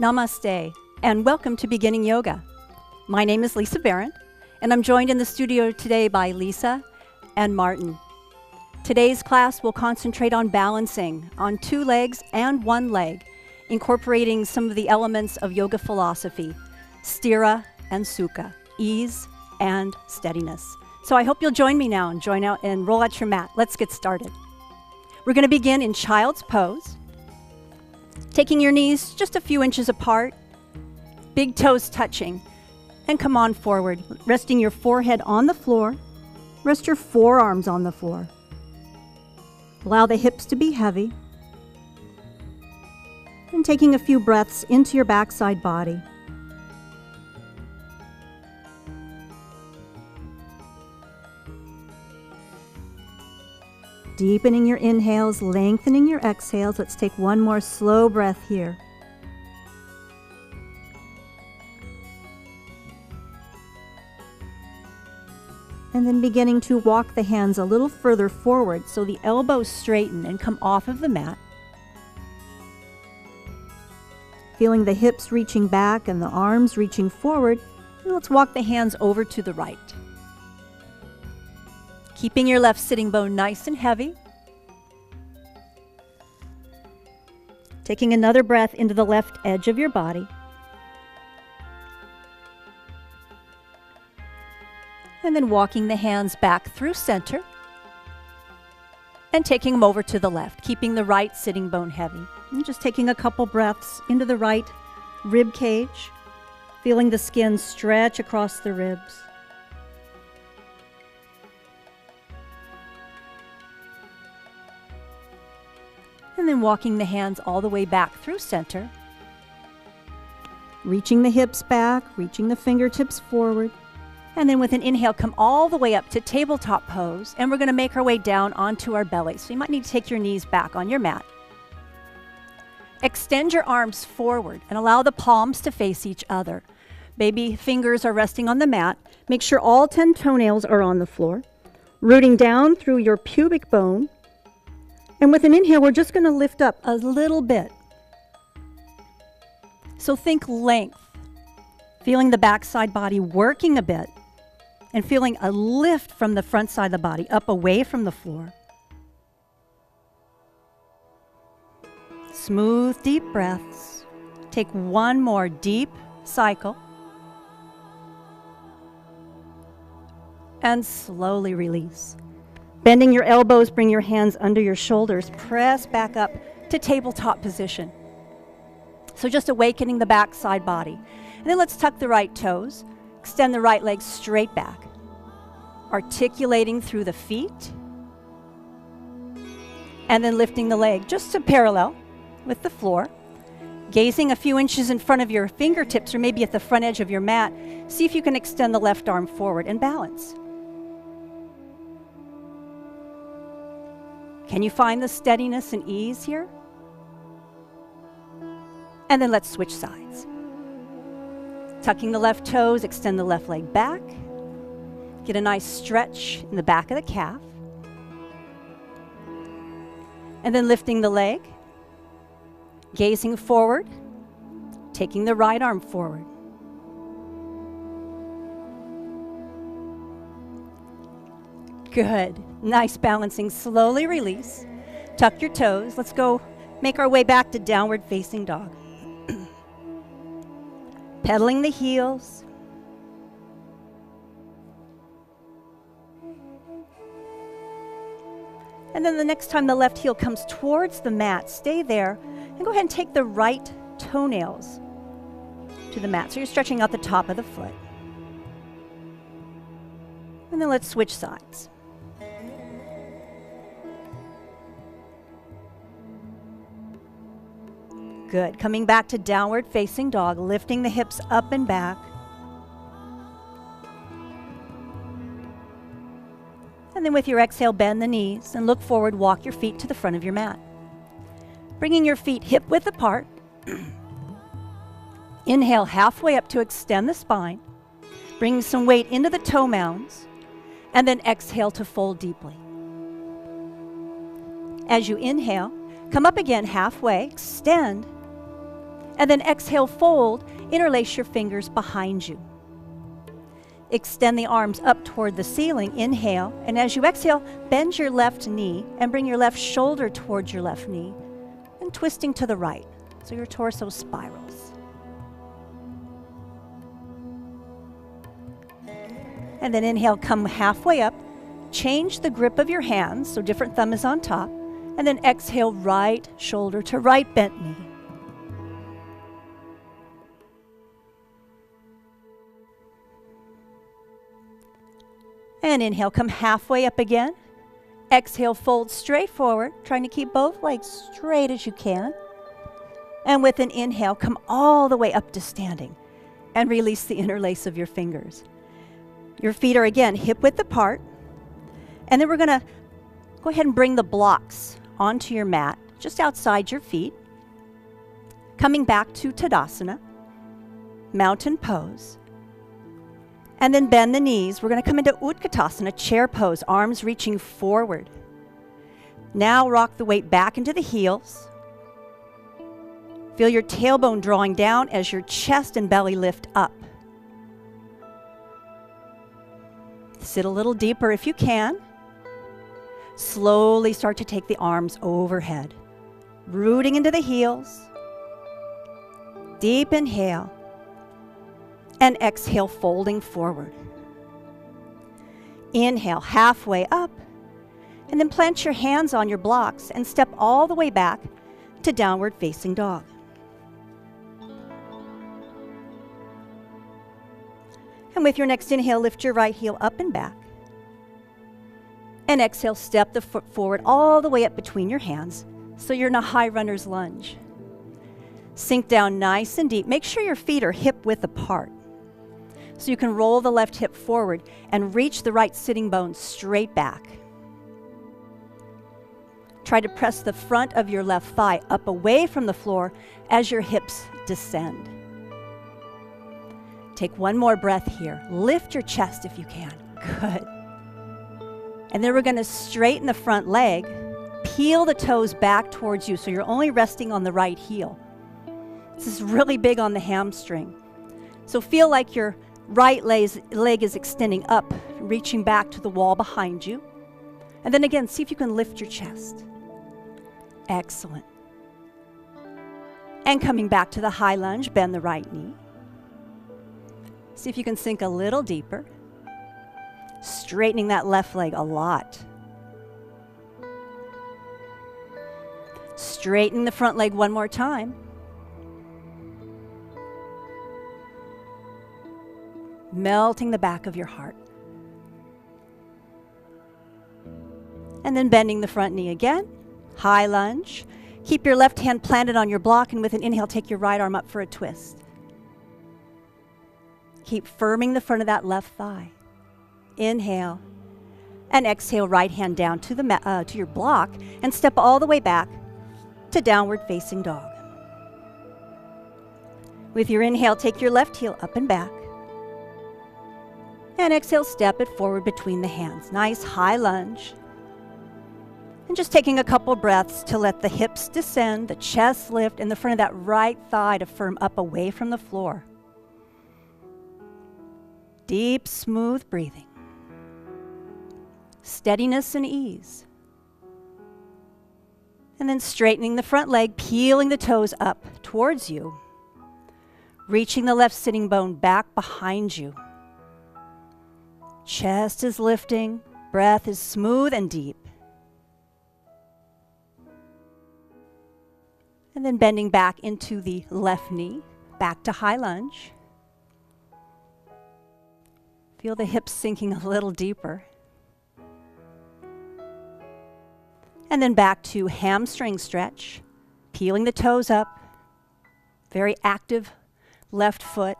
Namaste, and welcome to Beginning Yoga. My name is Lisa Barron, and I'm joined in the studio today by Lisa and Martin. Today's class will concentrate on balancing on 2 legs and 1 leg, incorporating some of the elements of yoga philosophy, Sthira and Sukha, ease and steadiness. So I hope you'll join me now and join out and roll out your mat. Let's get started. We're going to begin in child's pose. Taking your knees just a few inches apart, big toes touching, and come on forward, resting your forehead on the floor. Rest your forearms on the floor. Allow the hips to be heavy. And taking a few breaths into your backside body. Deepening your inhales, lengthening your exhales. Let's take one more slow breath here. And then beginning to walk the hands a little further forward so the elbows straighten and come off of the mat. Feeling the hips reaching back and the arms reaching forward. And let's walk the hands over to the right. Keeping your left sitting bone nice and heavy. Taking another breath into the left edge of your body. And then walking the hands back through center. And taking them over to the left, keeping the right sitting bone heavy. And just taking a couple breaths into the right rib cage, feeling the skin stretch across the ribs. And then walking the hands all the way back through center. Reaching the hips back, reaching the fingertips forward. And then with an inhale, come all the way up to tabletop pose. And we're going to make our way down onto our belly. So you might need to take your knees back on your mat. Extend your arms forward and allow the palms to face each other. Baby fingers are resting on the mat. Make sure all 10 toenails are on the floor. Rooting down through your pubic bone. And with an inhale, we're just going to lift up a little bit. So think length. Feeling the backside body working a bit. And feeling a lift from the front side of the body up away from the floor. Smooth, deep breaths. Take one more deep cycle. And slowly release. Bending your elbows, bring your hands under your shoulders. Press back up to tabletop position. So just awakening the backside body. And then let's tuck the right toes. Extend the right leg straight back. Articulating through the feet. And then lifting the leg just to parallel with the floor. Gazing a few inches in front of your fingertips or maybe at the front edge of your mat. See if you can extend the left arm forward and balance. Can you find the steadiness and ease here? And then let's switch sides. Tucking the left toes, extend the left leg back. Get a nice stretch in the back of the calf. And then lifting the leg, gazing forward, taking the right arm forward. Good. Nice balancing. Slowly release. Tuck your toes. Let's go make our way back to downward facing dog. Pedaling the heels. And then the next time the left heel comes towards the mat, stay there and go ahead and take the right toenails to the mat. So you're stretching out the top of the foot. And then let's switch sides. Good. Coming back to downward facing dog, lifting the hips up and back. And then with your exhale, bend the knees and look forward, walk your feet to the front of your mat. Bringing your feet hip width apart. Inhale halfway up to extend the spine. Bring some weight into the toe mounds. And then exhale to fold deeply. As you inhale, come up again halfway, extend. And then exhale, fold, interlace your fingers behind you. Extend the arms up toward the ceiling, inhale, and as you exhale, bend your left knee and bring your left shoulder towards your left knee and twisting to the right, so your torso spirals. And then inhale, come halfway up, change the grip of your hands, so different thumb is on top, and then exhale, right shoulder to right bent knee. And inhale, come halfway up again. Exhale, fold straight forward, trying to keep both legs straight as you can. And with an inhale, come all the way up to standing and release the interlace of your fingers. Your feet are again hip width apart. And then we're going to go ahead and bring the blocks onto your mat, just outside your feet. Coming back to Tadasana, mountain pose. And then bend the knees. We're going to come into Utkatasana, chair pose, arms reaching forward. Now rock the weight back into the heels. Feel your tailbone drawing down as your chest and belly lift up. Sit a little deeper if you can. Slowly start to take the arms overhead, rooting into the heels. Deep inhale. And exhale, folding forward. Inhale, halfway up, and then plant your hands on your blocks and step all the way back to downward facing dog. And with your next inhale, lift your right heel up and back. And exhale, step the foot forward all the way up between your hands, so you're in a high runner's lunge. Sink down nice and deep. Make sure your feet are hip width apart. So you can roll the left hip forward and reach the right sitting bone straight back. Try to press the front of your left thigh up away from the floor as your hips descend. Take one more breath here. Lift your chest if you can. Good. And then we're going to straighten the front leg. Peel the toes back towards you so you're only resting on the right heel. This is really big on the hamstring. So feel like your right leg is extending up, reaching back to the wall behind you. And then again, see if you can lift your chest. Excellent. And coming back to the high lunge, bend the right knee. See if you can sink a little deeper. Straightening that left leg a lot. Straighten the front leg one more time. Melting the back of your heart. And then bending the front knee again. High lunge. Keep your left hand planted on your block, and with an inhale, take your right arm up for a twist. Keep firming the front of that left thigh. Inhale. And exhale, right hand down to your block, and step all the way back to downward facing dog. With your inhale, take your left heel up and back. And exhale, step it forward between the hands. Nice high lunge. And just taking a couple breaths to let the hips descend, the chest lift, and the front of that right thigh to firm up away from the floor. Deep, smooth breathing. Steadiness and ease. And then straightening the front leg, peeling the toes up towards you. Reaching the left sitting bone back behind you. Chest is lifting, breath is smooth and deep. And then bending back into the left knee, back to high lunge. Feel the hips sinking a little deeper. And then back to hamstring stretch, peeling the toes up, very active left foot.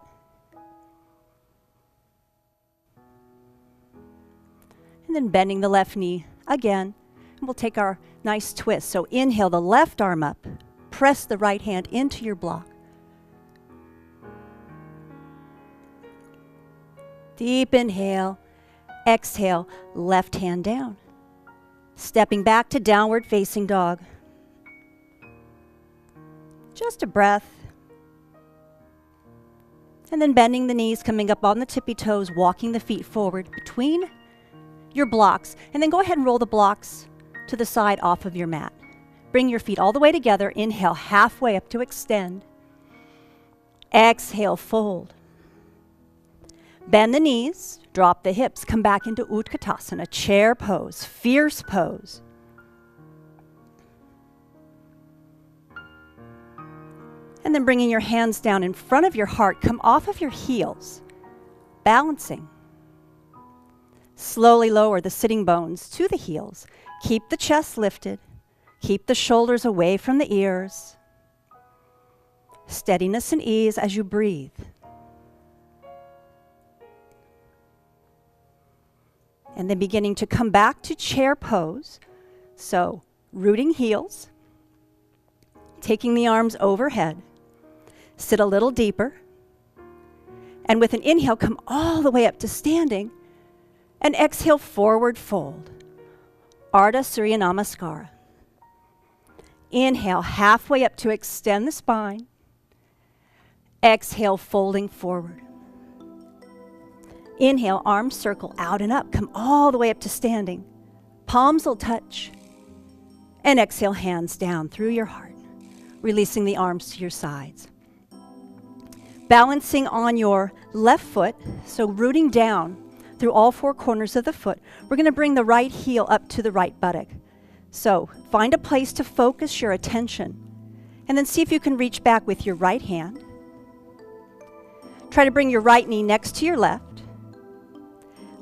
And then bending the left knee again. And we'll take our nice twist. So inhale the left arm up. Press the right hand into your block. Deep inhale. Exhale, left hand down. Stepping back to downward facing dog. Just a breath. And then bending the knees, coming up on the tippy toes, walking the feet forward between your blocks. And then go ahead and roll the blocks to the side off of your mat. Bring your feet all the way together. Inhale, halfway up to extend. Exhale, fold. Bend the knees, drop the hips, come back into Utkatasana, chair pose, fierce pose. And then bringing your hands down in front of your heart, come off of your heels, balancing. Slowly lower the sitting bones to the heels. Keep the chest lifted. Keep the shoulders away from the ears. Steadiness and ease as you breathe. And then beginning to come back to chair pose. So, rooting heels, taking the arms overhead. Sit a little deeper. And with an inhale, come all the way up to standing. And exhale, forward fold. Ardha Surya Namaskara. Inhale, halfway up to extend the spine. Exhale, folding forward. Inhale, arms circle out and up. Come all the way up to standing. Palms will touch. And exhale, hands down through your heart, releasing the arms to your sides. Balancing on your left foot, so rooting down through all four corners of the foot. We're going to bring the right heel up to the right buttock. So find a place to focus your attention, and then see if you can reach back with your right hand. Try to bring your right knee next to your left,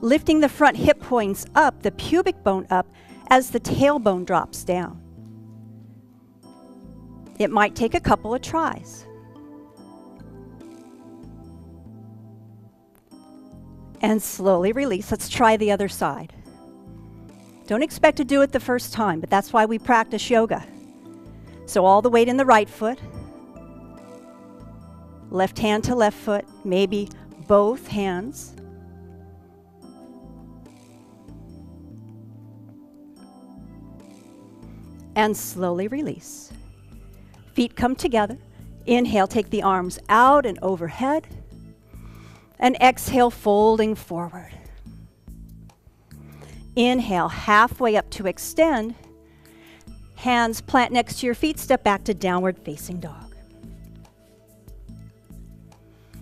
lifting the front hip points up, the pubic bone up, as the tailbone drops down. It might take a couple of tries. And slowly release. Let's try the other side. Don't expect to do it the first time, but that's why we practice yoga. So all the weight in the right foot. Left hand to left foot, maybe both hands. And slowly release. Feet come together. Inhale, take the arms out and overhead. And exhale, folding forward. Inhale, halfway up to extend. Hands plant next to your feet, step back to downward facing dog.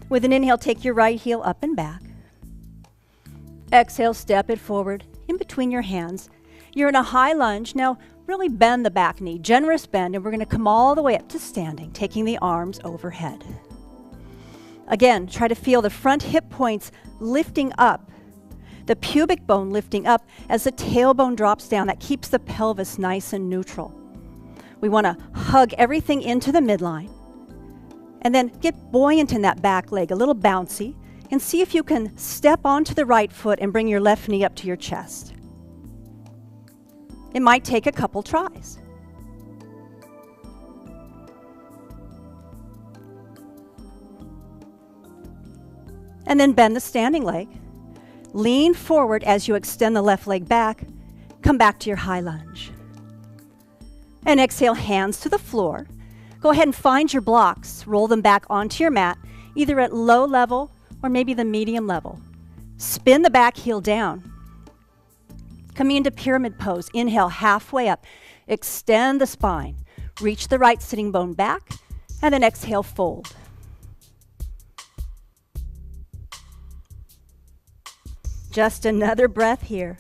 With an inhale, take your right heel up and back. Exhale, step it forward in between your hands. You're in a high lunge. Now, really bend the back knee, generous bend, and we're going to come all the way up to standing, taking the arms overhead. Again, try to feel the front hip points lifting up, the pubic bone lifting up as the tailbone drops down. That keeps the pelvis nice and neutral. We want to hug everything into the midline. And then get buoyant in that back leg, a little bouncy, and see if you can step onto the right foot and bring your left knee up to your chest. It might take a couple tries. And then bend the standing leg. Lean forward as you extend the left leg back. Come back to your high lunge. And exhale, hands to the floor. Go ahead and find your blocks. Roll them back onto your mat, either at low level or maybe the medium level. Spin the back heel down. Coming into pyramid pose. Inhale, halfway up. Extend the spine. Reach the right sitting bone back, and then exhale, fold. Just another breath here.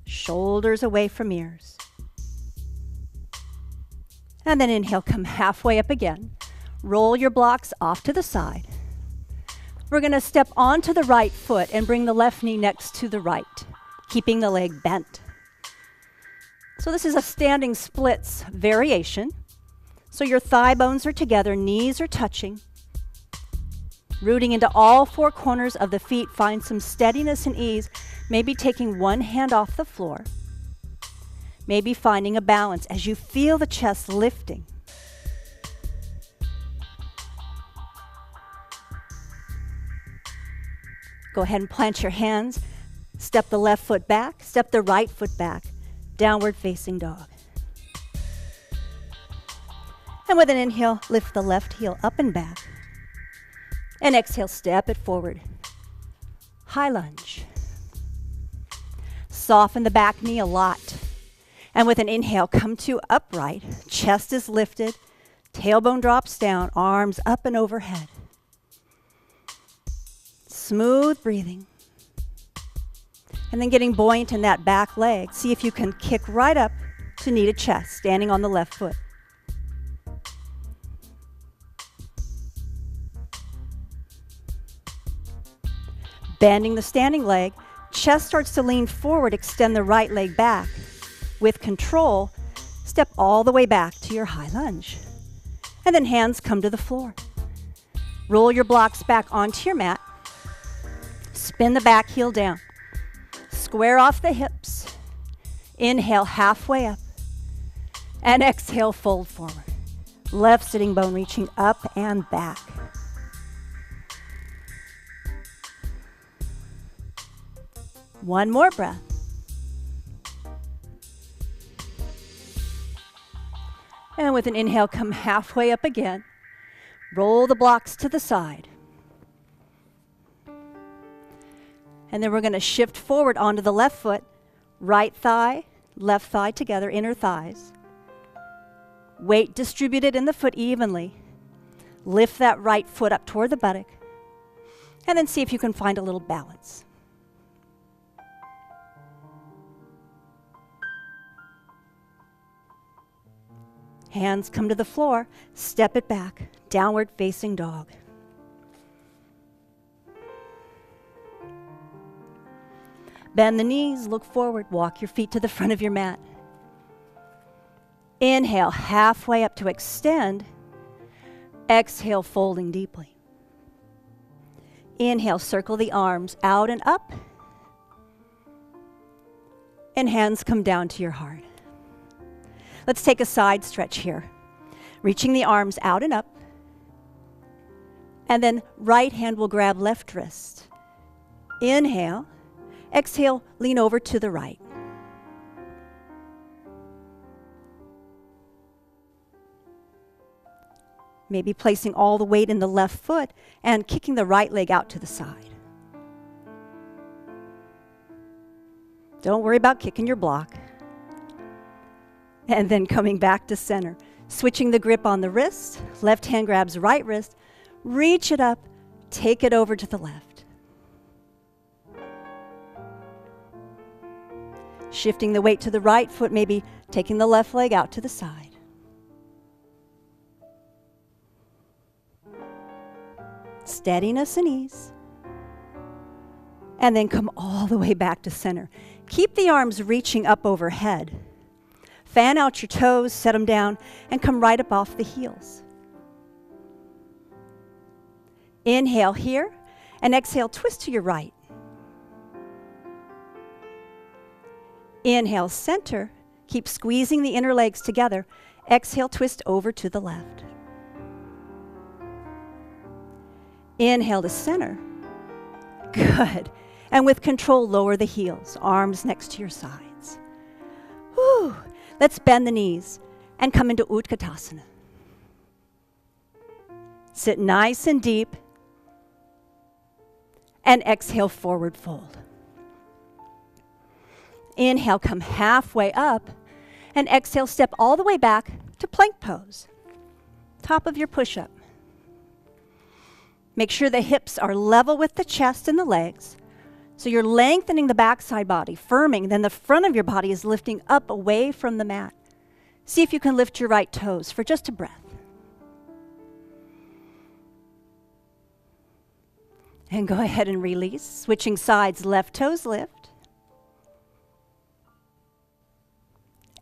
Shoulders away from ears. And then inhale, come halfway up again. Roll your blocks off to the side. We're going to step onto the right foot and bring the left knee next to the right, keeping the leg bent. So this is a standing splits variation. So your thigh bones are together, knees are touching. Rooting into all four corners of the feet, find some steadiness and ease, maybe taking one hand off the floor. Maybe finding a balance as you feel the chest lifting. Go ahead and plant your hands. Step the left foot back, step the right foot back. Downward facing dog. And with an inhale, lift the left heel up and back. And exhale, step it forward. High lunge. Soften the back knee a lot. And with an inhale, come to upright. Chest is lifted. Tailbone drops down. Arms up and overhead. Smooth breathing. And then getting buoyant in that back leg. See if you can kick right up to knee to chest, standing on the left foot. Bending the standing leg, chest starts to lean forward, extend the right leg back. With control, step all the way back to your high lunge. And then hands come to the floor. Roll your blocks back onto your mat. Spin the back heel down. Square off the hips. Inhale, halfway up. And exhale, fold forward. Left sitting bone reaching up and back. One more breath. And with an inhale, come halfway up again. Roll the blocks to the side. And then we're going to shift forward onto the left foot. Right thigh, left thigh together, inner thighs. Weight distributed in the foot evenly. Lift that right foot up toward the buttock. And then see if you can find a little balance. Hands come to the floor, step it back, downward facing dog. Bend the knees, look forward, walk your feet to the front of your mat. Inhale, halfway up to extend. Exhale, folding deeply. Inhale, circle the arms out and up. And hands come down to your heart. Let's take a side stretch here. Reaching the arms out and up. And then right hand will grab left wrist. Inhale. Exhale, lean over to the right. Maybe placing all the weight in the left foot and kicking the right leg out to the side. Don't worry about kicking your block. And then coming back to center. Switching the grip on the wrist. Left hand grabs right wrist. Reach it up. Take it over to the left. Shifting the weight to the right foot, maybe taking the left leg out to the side. Steadiness and ease. And then come all the way back to center. Keep the arms reaching up overhead. Fan out your toes, set them down, and come right up off the heels. Inhale here, and exhale, twist to your right. Inhale, center. Keep squeezing the inner legs together. Exhale, twist over to the left. Inhale to center. Good. And with control, lower the heels, arms next to your sides. Whew. Let's bend the knees and come into Utkatasana. Sit nice and deep. And exhale, forward fold. Inhale, come halfway up. And exhale, step all the way back to plank pose. Top of your push-up. Make sure the hips are level with the chest and the legs. So you're lengthening the backside body, firming. Then the front of your body is lifting up away from the mat. See if you can lift your right toes for just a breath. And go ahead and release. Switching sides, left toes lift.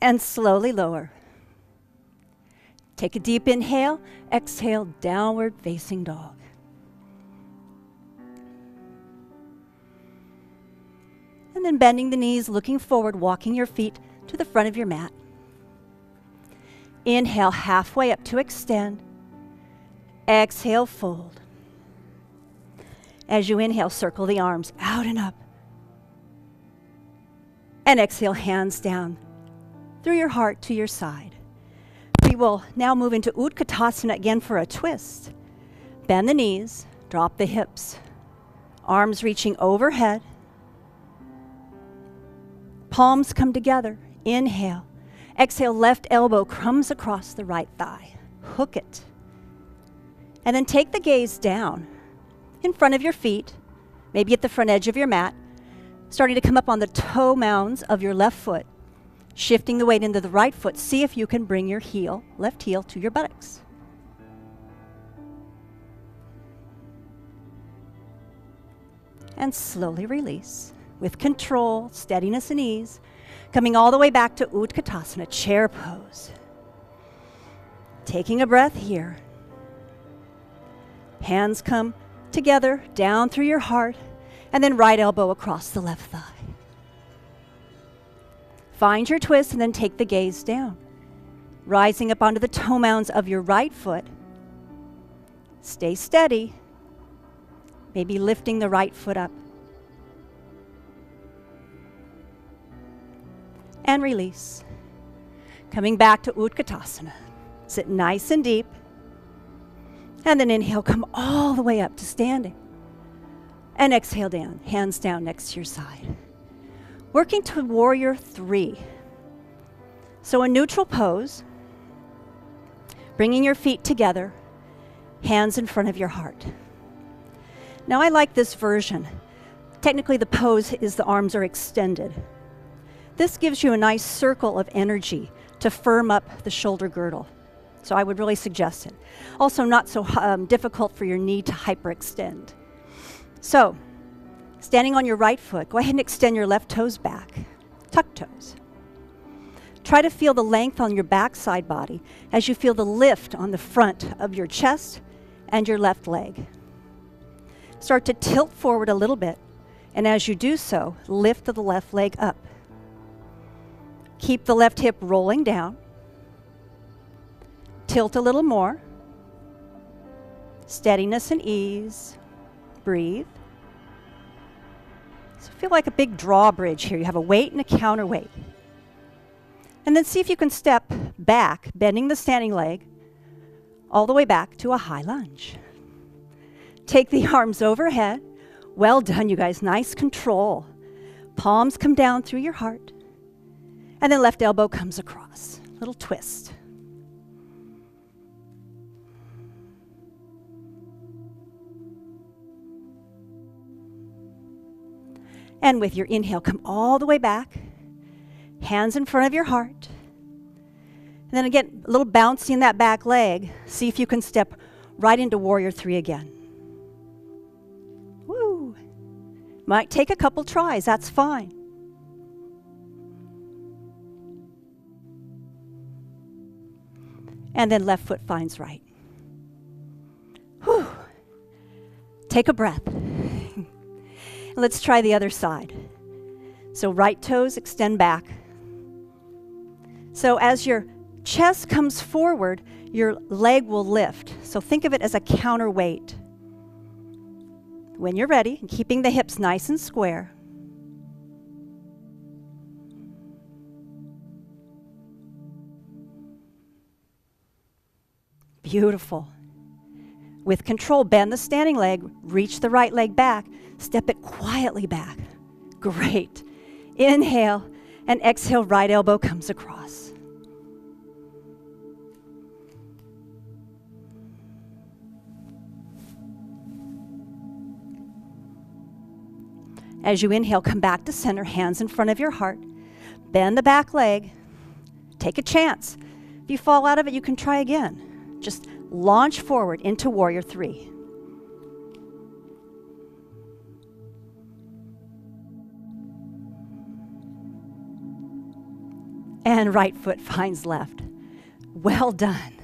And slowly lower. Take a deep inhale. Exhale, downward facing dog. And then bending the knees, looking forward, walking your feet to the front of your mat. Inhale, halfway up to extend. Exhale, fold. As you inhale, circle the arms out and up. And exhale, hands down through your heart to your side. We will now move into Utkatasana again for a twist. Bend the knees, Drop the hips. Arms reaching overhead. Palms come together. Inhale. Exhale, left elbow comes across the right thigh. Hook it. And then take the gaze down in front of your feet, maybe at the front edge of your mat, starting to come up on the toe mounds of your left foot, shifting the weight into the right foot. See if you can bring your heel, left heel, to your buttocks. And slowly release with control, steadiness, and ease, coming all the way back to Utkatasana, chair pose. Taking a breath here. Hands come together, down through your heart, and then right elbow across the left thigh. Find your twist and then take the gaze down, rising up onto the toe mounds of your right foot. Stay steady, maybe lifting the right foot up. And release. Coming back to Utkatasana. Sit nice and deep. And then inhale, come all the way up to standing. And exhale down, hands down next to your side. Working to warrior 3. So a neutral pose, bringing your feet together, hands in front of your heart. Now I like this version. Technically the pose is the arms are extended. This gives you a nice circle of energy to firm up the shoulder girdle. So I would really suggest it. Also not so difficult for your knee to hyperextend. So, standing on your right foot, go ahead and extend your left toes back. Tuck toes. Try to feel the length on your backside body as you feel the lift on the front of your chest and your left leg. Start to tilt forward a little bit, and as you do so, lift the left leg up. Keep the left hip rolling down. Tilt a little more. Steadiness and ease. Breathe. So feel like a big drawbridge here. You have a weight and a counterweight. And then see if you can step back, bending the standing leg, all the way back to a high lunge. Take the arms overhead. Well done, you guys. Nice control. Palms come down through your heart. And then left elbow comes across. Little twist. And with your inhale, come all the way back. Hands in front of your heart. And then again, a little bouncy in that back leg. See if you can step right into warrior 3 again. Woo! Might take a couple tries, that's fine. And then left foot finds right. Whew. Take a breath. Let's try the other side. So right toes extend back. So as your chest comes forward, your leg will lift. So think of it as a counterweight. When you're ready, and keeping the hips nice and square. Beautiful. With control, bend the standing leg, reach the right leg back, step it quietly back. Great. Inhale and exhale, right elbow comes across. As you inhale, come back to center, hands in front of your heart. Bend the back leg. Take a chance. If you fall out of it, you can try again. Just launch forward into warrior 3. And right foot finds left. Well done.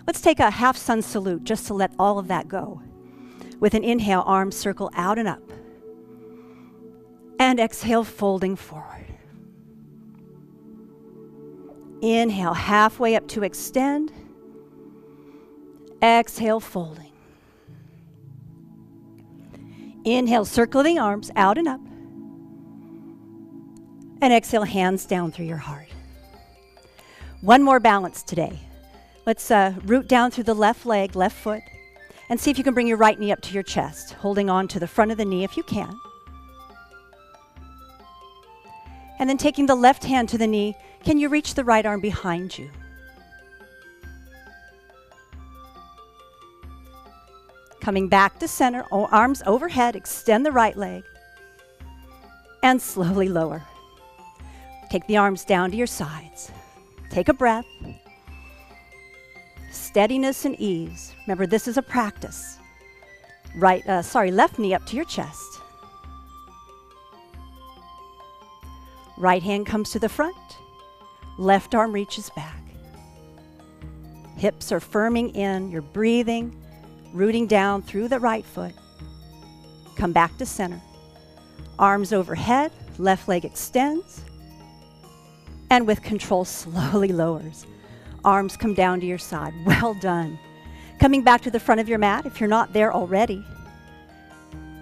Let's take a half sun salute just to let all of that go. With an inhale, arms circle out and up. And exhale, folding forward. Inhale, halfway up to extend. Exhale, folding. Inhale, circle the arms out and up. And exhale, hands down through your heart. One more balance today. Let's root down through the left leg, left foot. And see if you can bring your right knee up to your chest, holding on to the front of the knee if you can. And then taking the left hand to the knee, can you reach the right arm behind you? Coming back to center, arms overhead, extend the right leg, and slowly lower. Take the arms down to your sides. Take a breath. Steadiness and ease. Remember, this is a practice. Left knee up to your chest. Right hand comes to the front. Left arm reaches back. Hips are firming in. You're breathing, rooting down through the right foot. Come back to center. Arms overhead, left leg extends. And with control, slowly lowers. Arms come down to your side. Well done. Coming back to the front of your mat if you're not there already.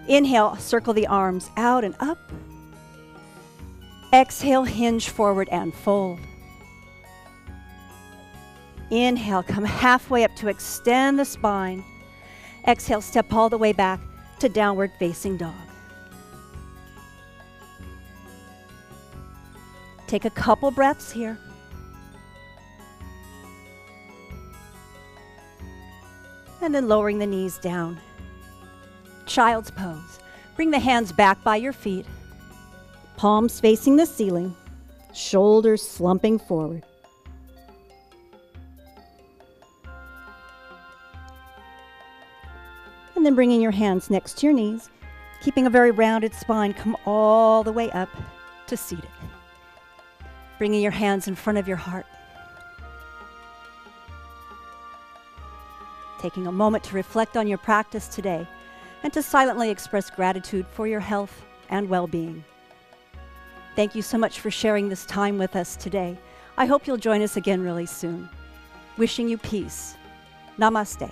Inhale, circle the arms out and up. Exhale, hinge forward and fold. Inhale, come halfway up to extend the spine. Exhale, step all the way back to downward facing dog. Take a couple breaths here. And then lowering the knees down. Child's pose. Bring the hands back by your feet. Palms facing the ceiling. Shoulders slumping forward. And then bringing your hands next to your knees, keeping a very rounded spine, come all the way up to seated. Bringing your hands in front of your heart. Taking a moment to reflect on your practice today and to silently express gratitude for your health and well-being. Thank you so much for sharing this time with us today. I hope you'll join us again really soon. Wishing you peace. Namaste.